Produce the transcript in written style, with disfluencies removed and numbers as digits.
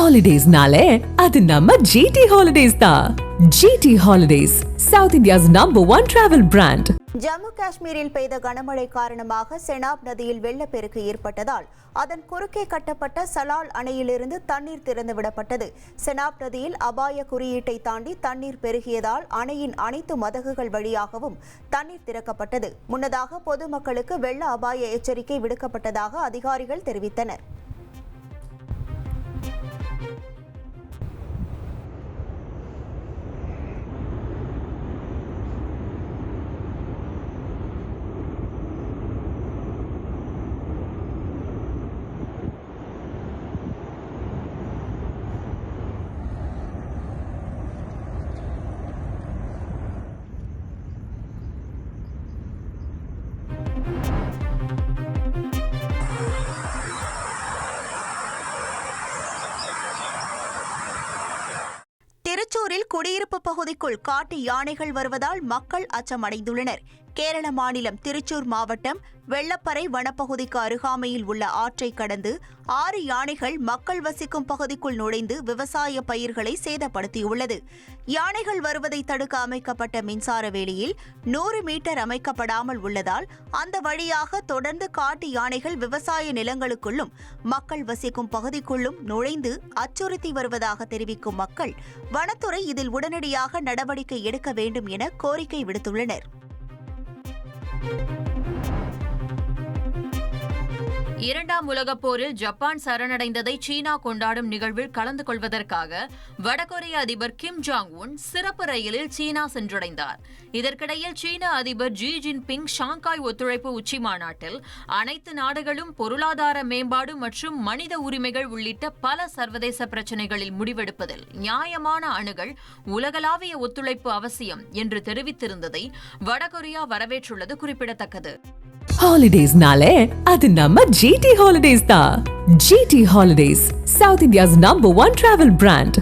Holidays-nale, அது நம்ம GT Holidays தான். GT Holidays, South India's #1 travel brand. Jammu காஷ்மீரில் பெய்த கனமழை காரணமாக செனாப் நதியில் வெள்ளப்பெருக்கு ஏற்பட்டதால் அதன் குறுக்கே கட்டப்பட்ட சலால் அணையிலிருந்து தண்ணீர் திறந்துவிடப்பட்டது. செனாப் நதியில் அபாய குறியீட்டை தாண்டி தண்ணீர் பெருகியதால் அணையின் அனைத்து மதகுகள் வழியாகவும் தண்ணீர் திறக்கப்பட்டது. முன்னதாக பொதுமக்களுக்கு வெள்ள அபாய எச்சரிக்கை விடுக்கப்பட்டதாக அதிகாரிகள் தெரிவித்தனர். திருச்சூரில் குடியிருப்பு பகுதிக்குள் காட்டு யானைகள் வருவதால் மக்கள் அச்சமடைந்துள்ளனர். கேரள மாநிலம் திருச்சூர் மாவட்டம் வெள்ளப்பறை வனப்பகுதிக்கு அருகாமையில் உள்ள ஆற்றை கடந்து 6 யானைகள் மக்கள் வசிக்கும் பகுதிக்குள் நுழைந்து விவசாய பயிர்களை சேதப்படுத்தியுள்ளது. யானைகள் வருவதை தடுக்க அமைக்கப்பட்ட மின்சார வேலியில் 100 மீட்டர் அமைக்கப்படாமல் உள்ளதால் அந்த வழியாக தொடர்ந்து காட்டு யானைகள் விவசாய நிலங்களுக்குள்ளும் மக்கள் வசிக்கும் பகுதிக்குள்ளும் நுழைந்து அச்சுறுத்தி வருவதாக தெரிவிக்கும் மக்கள் வனத்துறை இதில் உடனடியாக நடவடிக்கை எடுக்க வேண்டும் என கோரிக்கை விடுத்துள்ளனர். இரண்டாம் உலகப் போரில் ஜப்பான் சரணடைந்ததை சீனா கொண்டாடும் நிகழ்வில் கலந்து கொள்வதற்காக வடகொரிய அதிபர் கிம் ஜாங் உன் சிறப்பு ரயிலில் சீனா சென்றடைந்தார். இதற்கிடையில் சீன அதிபர் ஜி ஜின்பிங் ஷாங்காய் ஒத்துழைப்பு உச்சி மாநாட்டில் அனைத்து நாடுகளும் பொருளாதார மேம்பாடு மற்றும் மனித உரிமைகள் உள்ளிட்ட பல சர்வதேச பிரச்சினைகளில் முடிவெடுப்பதில் நியாயமான அணுகல், உலகளாவிய ஒத்துழைப்பு அவசியம் என்று தெரிவித்திருந்ததை வடகொரியா வரவேற்றுள்ளது குறிப்பிடத்தக்கது. Holidays-nale, அது நம்ம GT Holidays தான். GT Holidays, South India's #1 travel brand.